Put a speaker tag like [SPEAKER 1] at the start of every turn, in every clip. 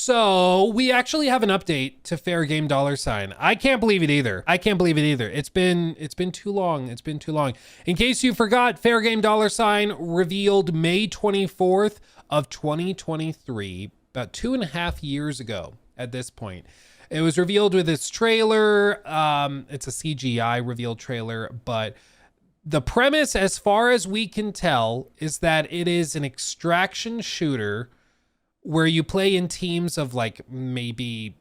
[SPEAKER 1] So we actually have an update to Fairgame $. I can't believe it either. It's been too long. In case you forgot, Fairgame $, revealed May 24th of 2023, about 2.5 years ago at this point. It was revealed with this trailer. It's a CGI revealed trailer, but the premise, as far as we can tell, is that it is an extraction shooter where you play in teams of like maybe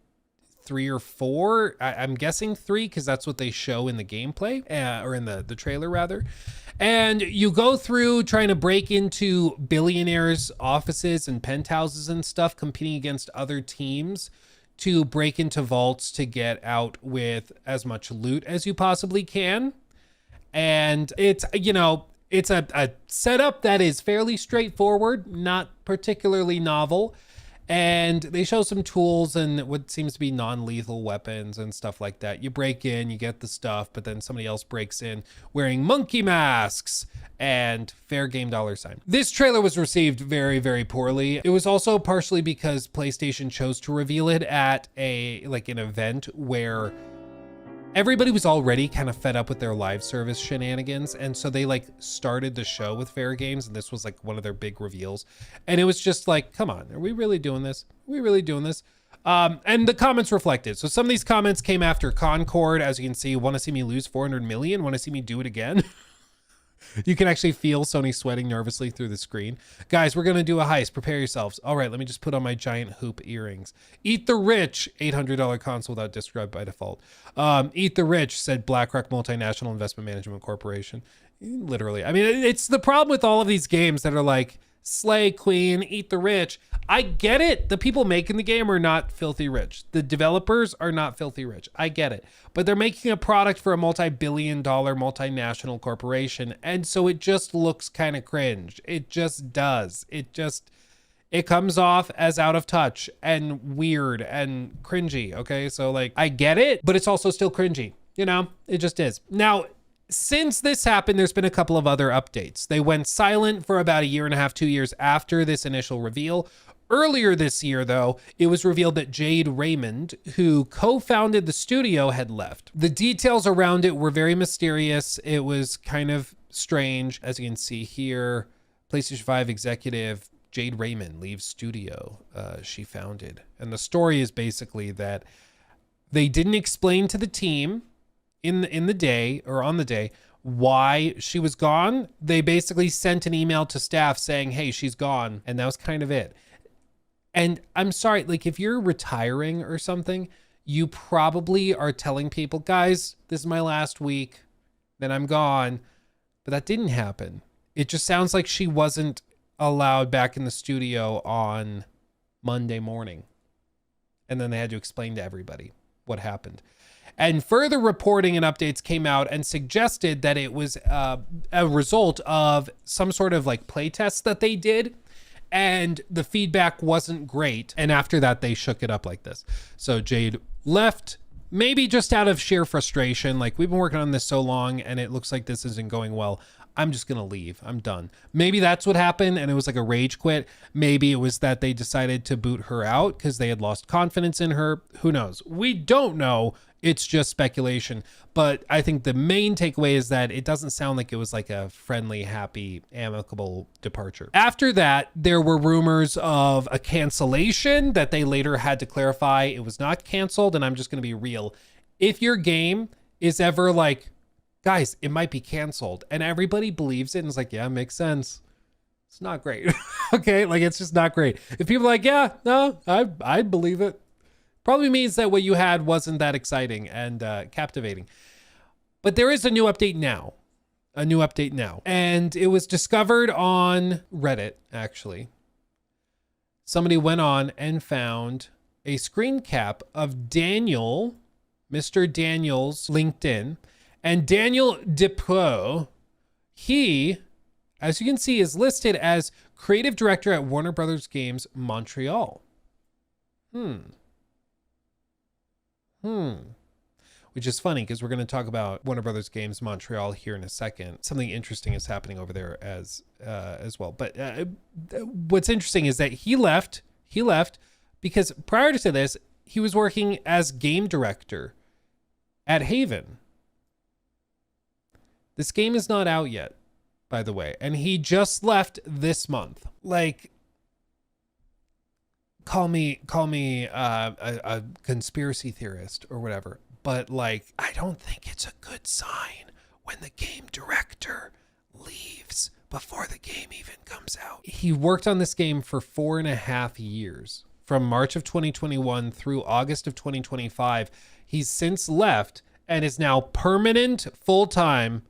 [SPEAKER 1] 3 or 4. I'm guessing 3 because that's what they show in the gameplay, or in the trailer rather. And you go through trying to break into billionaires' offices and penthouses and stuff, competing against other teams to break into vaults to get out with as much loot as you possibly can. And it's, it's a setup that is fairly straightforward, not particularly novel. And they show some tools and what seems to be non-lethal weapons and stuff like that. You break in, you get the stuff, but then somebody else breaks in wearing monkey masks and Fairgame $. This trailer was received very, very poorly. It was also partially because PlayStation chose to reveal it at an event where everybody was already kind of fed up with their live service shenanigans. And so they started the show with Fairgames, and this was one of their big reveals. And it was just like, come on, are we really doing this? And the comments reflected. So some of these comments came after Concord. As you can see, want to see me lose 400 million? Want to see me do it again? You can actually feel Sony sweating nervously through the screen. Guys, we're going to do a heist. Prepare yourselves. All right, let me just put on my giant hoop earrings. Eat the rich. $800 console without disc by default. Eat the rich, said BlackRock Multinational Investment Management Corporation. Literally. I mean, it's the problem with all of these games that are like, slay queen, eat the rich. I get it. The people making the game are not filthy rich. The developers are not filthy rich. I get it. But they're making a product for a multi-billion-dollar multinational corporation. And so it just looks kind of cringe. It just does. It comes off as out of touch and weird and cringy. Okay. So I get it, but it's also still cringy. It just is. Now, since this happened, there's been a couple of other updates. They went silent for about 1.5 years, 2 years after this initial reveal. Earlier this year, though, it was revealed that Jade Raymond, who co-founded the studio, had left. The details around it were very mysterious. It was kind of strange. As you can see here, PlayStation 5 executive Jade Raymond leaves studio she founded. And the story is basically that they didn't explain to the team in the day or on the day why she was gone. They basically sent an email to staff saying, hey, she's gone. And that was kind of it. And I'm sorry, if you're retiring or something, you probably are telling people, guys, this is my last week, then I'm gone. But that didn't happen. It just sounds like she wasn't allowed back in the studio on Monday morning. And then they had to explain to everybody what happened. And further reporting and updates came out and suggested that it was a result of some sort of play test that they did. And the feedback wasn't great. And after that, they shook it up like this. So Jade left, maybe just out of sheer frustration. We've been working on this so long and it looks like this isn't going well. I'm just going to leave. I'm done. Maybe that's what happened. And it was a rage quit. Maybe it was that they decided to boot her out because they had lost confidence in her. Who knows? We don't know. It's just speculation. But I think the main takeaway is that it doesn't sound like it was a friendly, happy, amicable departure. After that, there were rumors of a cancellation that they later had to clarify. It was not canceled. And I'm just going to be real. If your game is ever guys, it might be canceled, and everybody believes it and it's yeah, makes sense, it's not great. Okay, it's just not great. If people are yeah, no, I believe it, probably means that what you had wasn't that exciting and captivating. But there is a new update now. And it was discovered on Reddit, actually. Somebody went on and found a screen cap of Mr. Daniel's LinkedIn. And Daniel Depot, he, as you can see, is listed as creative director at Warner Brothers Games Montreal. Which is funny because we're going to talk about Warner Brothers Games Montreal here in a second. Something interesting is happening over there as well. But what's interesting is that he left, Because prior to this, he was working as game director at Haven. This game is not out yet, by the way, and he just left this month. Like, call me a conspiracy theorist or whatever, but like, I don't think it's a good sign when the game director leaves before the game even comes out. He worked on this game for 4.5 years, from March of 2021 through August of 2025. He's since left and is now permanent, full-time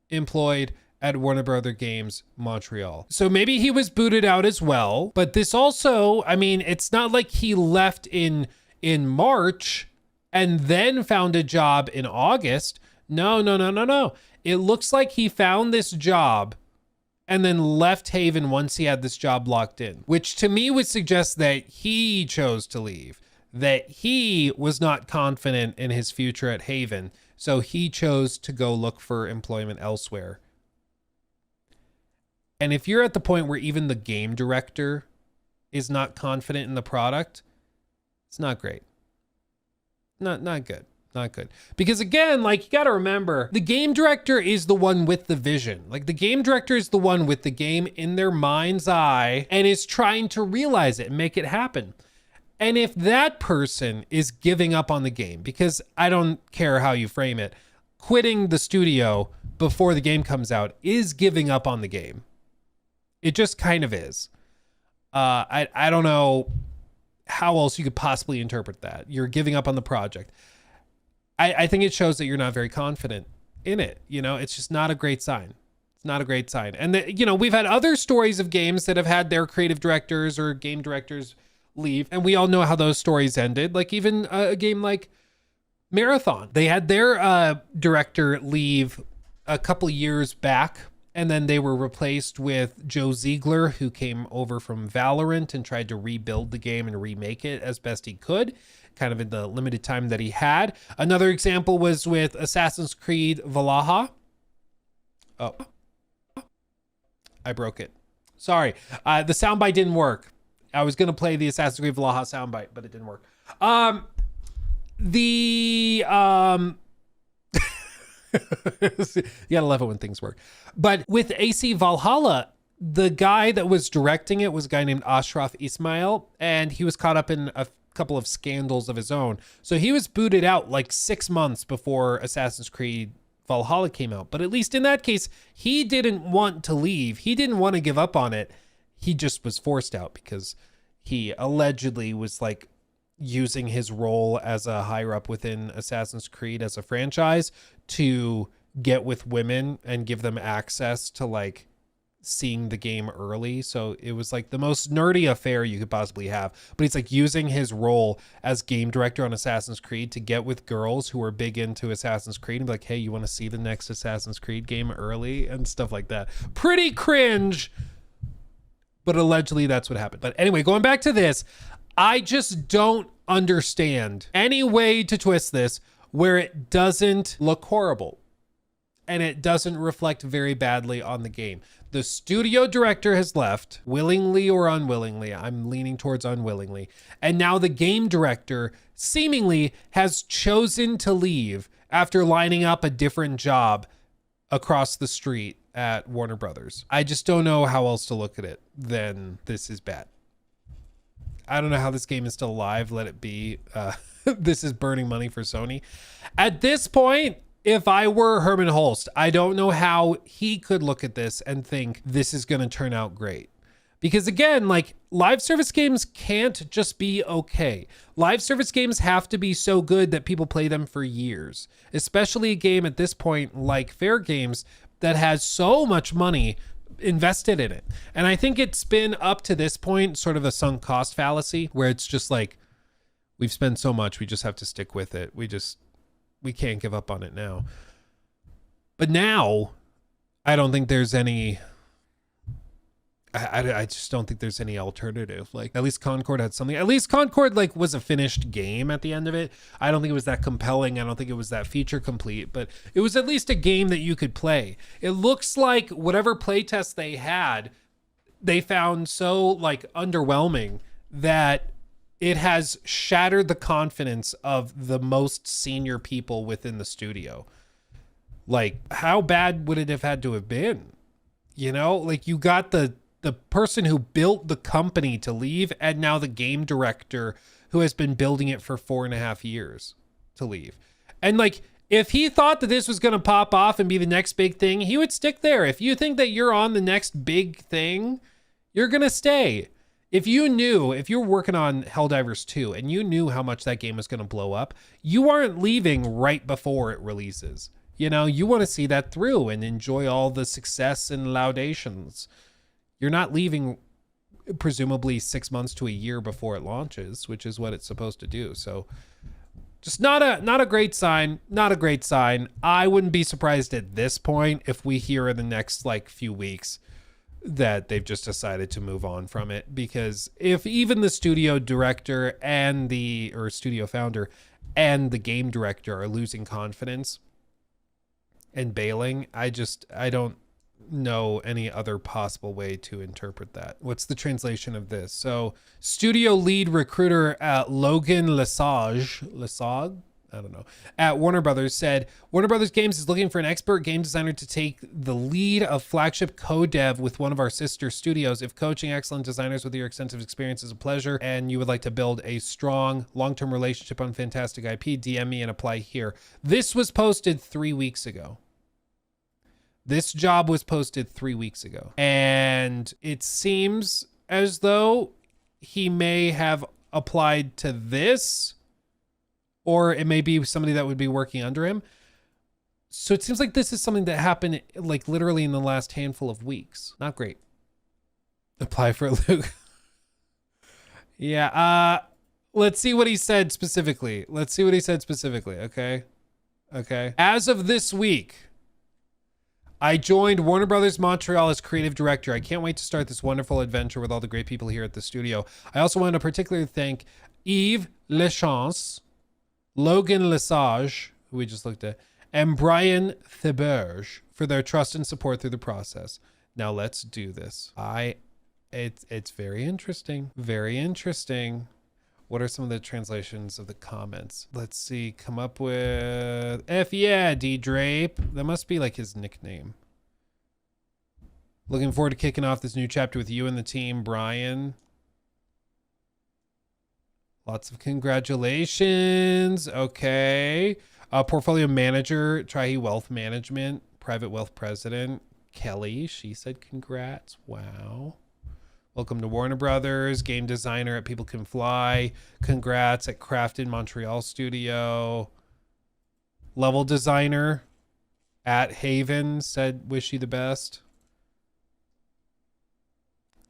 [SPEAKER 1] employed at Warner Brother Games Montreal. So maybe he was booted out as well, but this also, I mean, it's not like he left in March and then found a job in August. No. It looks like he found this job and then left Haven once he had this job locked in, which to me would suggest that he chose to leave, that he was not confident in his future at Haven, so he chose to go look for employment elsewhere. And if you're at the point where even the game director is not confident in the product, it's not great. Not good. Not good. Because again, like, you got to remember, the game director is the one with the vision. Like, the game director is the one with the game in their mind's eye and is trying to realize it and make it happen. And if that person is giving up on the game, because I don't care how you frame it, quitting the studio before the game comes out is giving up on the game. It just kind of is. I don't know how else you could possibly interpret that. You're giving up on the project. I think it shows that you're not very confident in it. You know, it's just not a great sign. It's not a great sign. And, we've had other stories of games that have had their creative directors or game directors leave. And we all know how those stories ended. Like even a game like Marathon. They had their director leave a couple years back. And then they were replaced with Joe Ziegler, who came over from Valorant and tried to rebuild the game and remake it as best he could, kind of in the limited time that he had. Another example was with Assassin's Creed Valhalla. Oh, I broke it. Sorry. The soundbite didn't work. I was going to play the Assassin's Creed Valhalla soundbite, but it didn't work. You gotta love it when things work. But with AC Valhalla, the guy that was directing it was a guy named Ashraf Ismail, and he was caught up in a couple of scandals of his own. So he was booted out like 6 months before Assassin's Creed Valhalla came out. But at least in that case, he didn't want to leave. He didn't want to give up on it. He just was forced out because he allegedly was like using his role as a higher up within Assassin's Creed as a franchise to get with women and give them access to like seeing the game early. So it was like the most nerdy affair you could possibly have. But he's like using his role as game director on Assassin's Creed to get with girls who are big into Assassin's Creed and be like, hey, you want to see the next Assassin's Creed game early and stuff like that. Pretty cringe, but allegedly that's what happened. But anyway, going back to this, I just don't understand any way to twist this where it doesn't look horrible and it doesn't reflect very badly on the game. The studio director has left, willingly or unwillingly. I'm leaning towards unwillingly. And now the game director seemingly has chosen to leave after lining up a different job across the street at Warner Brothers. I just don't know how else to look at it than this is bad. I don't know how this game is still alive. Let it be. This is burning money for Sony. At this point, if I were Herman Holst, I don't know how he could look at this and think this is going to turn out great. Because again, like, live service games can't just be okay. Live service games have to be so good that people play them for years. Especially a game at this point like Fairgames that has so much money invested in it. And I think it's been up to this point sort of a sunk cost fallacy where it's just like, we've spent so much, we just have to stick with it. We can't give up on it now. But now I don't think there's any, I just don't think there's any alternative. Like, at least Concord had something. At least Concord like was a finished game at the end of it. I don't think it was that compelling. I don't think it was that feature complete, but it was at least a game that you could play. It looks like whatever playtest they had, they found so like underwhelming that it has shattered the confidence of the most senior people within the studio. Like, how bad would it have had to have been? You know, like, you got the person who built the company to leave, and now the game director who has been building it for 4.5 years to leave. And like, if he thought that this was going to pop off and be the next big thing, he would stick there. If you think that you're on the next big thing, you're going to stay. If you're working on Helldivers 2 and you knew how much that game was going to blow up, you aren't leaving right before it releases. You know, you want to see that through and enjoy all the success and laudations. You're not leaving presumably 6 months to a year before it launches, which is what it's supposed to do. So just not a great sign. Not a great sign. I wouldn't be surprised at this point if we hear in the next like few weeks that they've just decided to move on from it, because if even the studio director and or studio founder and the game director are losing confidence and bailing, I don't know any other possible way to interpret that. What's the translation of this? So studio lead recruiter Logan Lesage, I don't know, at Warner Brothers said, Warner Brothers Games is looking for an expert game designer to take the lead of flagship co-dev with one of our sister studios. If coaching excellent designers with your extensive experience is a pleasure and you would like to build a strong long-term relationship on fantastic IP, DM me and apply here. This was posted 3 weeks ago. This job was posted 3 weeks ago. And it seems as though he may have applied to this, or it may be somebody that would be working under him. So it seems like this is something that happened like literally in the last handful of weeks. Not great. Apply for Luke. Yeah. Let's see what he said specifically. Okay. As of this week, I joined Warner Brothers Montreal as creative director. I can't wait to start this wonderful adventure with all the great people here at the studio. I also want to particularly thank Yves Lechance, Logan Lesage, who we just looked at, and Brian Theberge for their trust and support through the process. Now let's do this. It's very interesting. Very interesting. What are some of the translations of the comments? Let's see. Come up with F yeah, D Drape. That must be like his nickname. Looking forward to kicking off this new chapter with you and the team, Brian. Lots of congratulations. Okay. Portfolio manager, Trahi Wealth Management, private wealth president, Kelly. She said congrats. Wow. Welcome to Warner Brothers. Game designer at People Can Fly. Congrats at Crafted Montreal Studio. Level designer at Haven said wish you the best.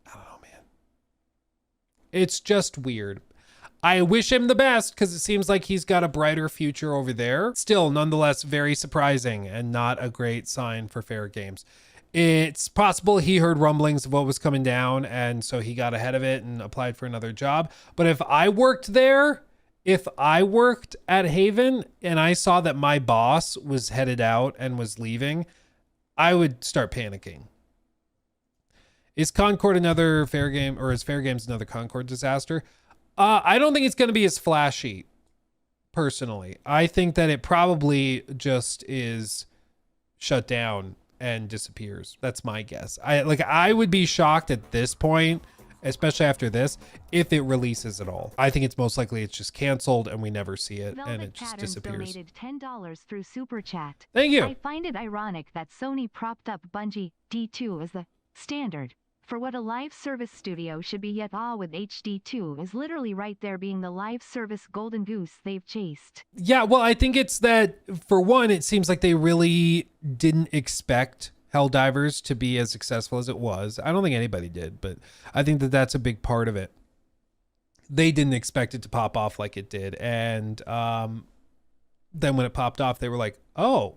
[SPEAKER 1] I don't know, man. It's just weird. I wish him the best because it seems like he's got a brighter future over there. Still, nonetheless, very surprising and not a great sign for Fairgames. It's possible he heard rumblings of what was coming down, and so he got ahead of it and applied for another job. But if I worked there, if I worked at Haven and I saw that my boss was headed out and was leaving, I would start panicking. Is Concord another Fairgame, or is Fairgames another Concord disaster? I don't think it's going to be as flashy, personally. I think that it probably just is shut down and disappears. That's my guess. I would be shocked at this point, especially after this, if it releases at all. I think it's most likely it's just canceled and we never see it. Velvet and it just
[SPEAKER 2] Patterns
[SPEAKER 1] disappears.
[SPEAKER 2] Donated $10 through Super Chat.
[SPEAKER 1] Thank you.
[SPEAKER 2] I find it ironic that Sony propped up Bungie D2 as the standard for what a live service studio should be, yet with HD2 is literally right there being the live service golden goose they've chased.
[SPEAKER 1] Yeah, well, I think it's that, for one, it seems like they really didn't expect Helldivers to be as successful as it was. I don't think anybody did, but I think that that's a big part of it. They didn't expect it to pop off like it did. And then when it popped off, they were like, oh,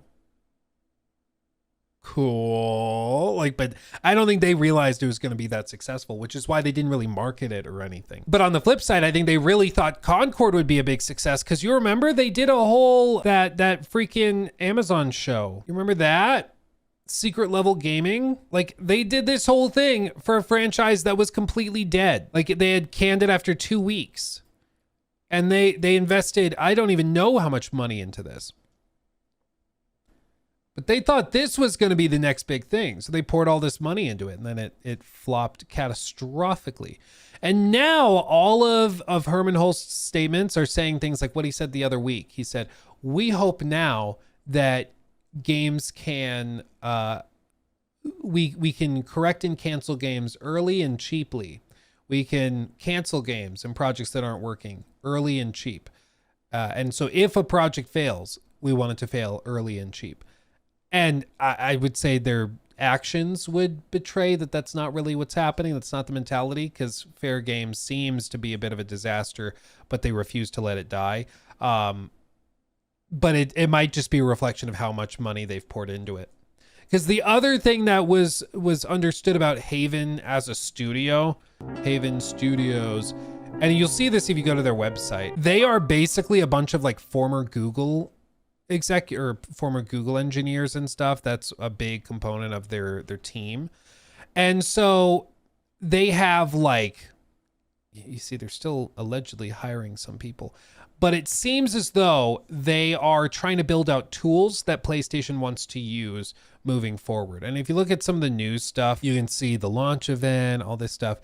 [SPEAKER 1] cool. But I don't think they realized it was going to be that successful, which is why they didn't really market it or anything. But on the flip side, I think they really thought Concord would be a big success, because you remember they did a whole that freaking Amazon show. You remember that? Secret Level Gaming? Like, they did this whole thing for a franchise that was completely dead. Like, they had canned it after 2 weeks. And they invested, I don't even know how much money into this. But they thought this was going to be the next big thing. So they poured all this money into it, and then it flopped catastrophically. And now all of Herman Hulst's statements are saying things like what he said the other week. He said, we hope now that games can, we can correct and cancel games early and cheaply. We can cancel games and projects that aren't working early and cheap. And so if a project fails, we want it to fail early and cheap. And I would say their actions would betray that that's not really what's happening. That's not the mentality, because Fairgames seems to be a bit of a disaster, but they refuse to let it die. But it might just be a reflection of how much money they've poured into it. Because the other thing that was understood about Haven as a studio, Haven Studios, and you'll see this if you go to their website, they are basically a bunch of like former Google former Google engineers and stuff. That's a big component of their team. And so they have like, you see, they're still allegedly hiring some people, but it seems as though they are trying to build out tools that PlayStation wants to use moving forward. And if you look at some of the news stuff, you can see the launch event, all this stuff.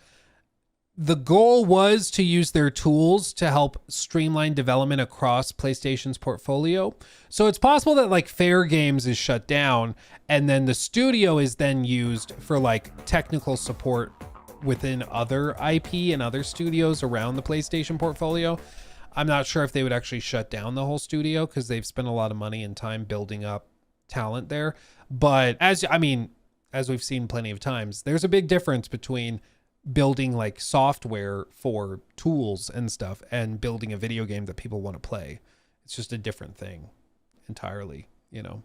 [SPEAKER 1] The goal was to use their tools to help streamline development across PlayStation's portfolio. So it's possible that like Fairgames is shut down and then the studio is then used for like technical support within other IP and other studios around the PlayStation portfolio. I'm not sure if they would actually shut down the whole studio because they've spent a lot of money and time building up talent there. But as we've seen plenty of times, there's a big difference between building like software for tools and stuff and building a video game that people want to play. It's just a different thing entirely, you know.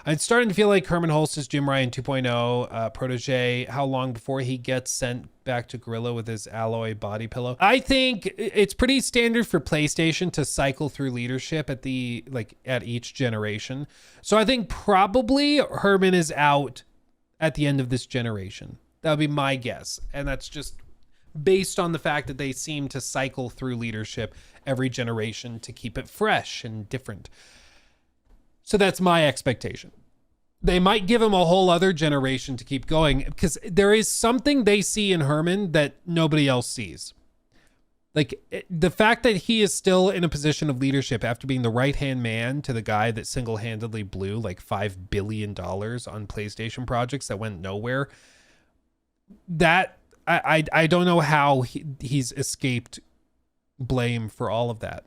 [SPEAKER 1] It's starting to feel like Herman Hulst is Jim Ryan 2.0 protege. How long before he gets sent back to Gorilla with his alloy body pillow? I think it's pretty standard for PlayStation to cycle through leadership at each generation. So I think probably Herman is out at the end of this generation. That would be my guess. And that's just based on the fact that they seem to cycle through leadership every generation to keep it fresh and different. So that's my expectation. They might give him a whole other generation to keep going because there is something they see in Herman that nobody else sees. Like the fact that he is still in a position of leadership after being the right-hand man to the guy that single-handedly blew like $5 billion on PlayStation projects that went nowhere. That I don't know how he's escaped blame for all of that.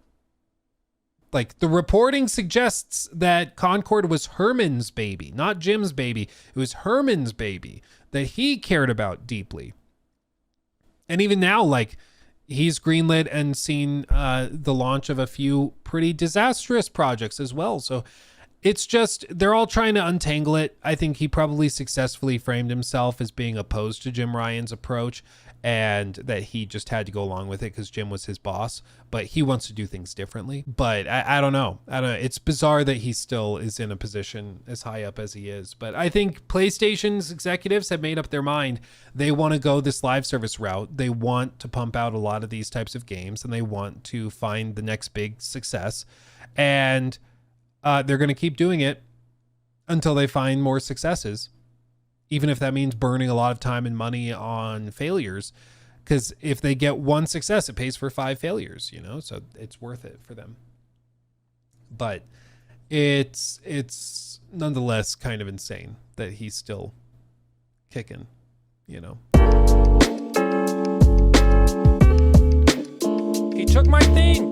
[SPEAKER 1] Like the reporting suggests that Concord was Herman's baby, not Jim's baby. It was Herman's baby that he cared about deeply. And even now, like he's greenlit and seen the launch of a few pretty disastrous projects as well. So it's just, they're all trying to untangle it. I think he probably successfully framed himself as being opposed to Jim Ryan's approach and that he just had to go along with it because Jim was his boss, but he wants to do things differently. But I don't know. It's bizarre that he still is in a position as high up as he is. But I think PlayStation's executives have made up their mind. They want to go this live service route. They want to pump out a lot of these types of games and they want to find the next big success. And they're going to keep doing it until they find more successes, even if that means burning a lot of time and money on failures. Because if they get one success, it pays for 5 failures, you know, so it's worth it for them. But it's nonetheless kind of insane that he's still kicking, you know. He took my thing.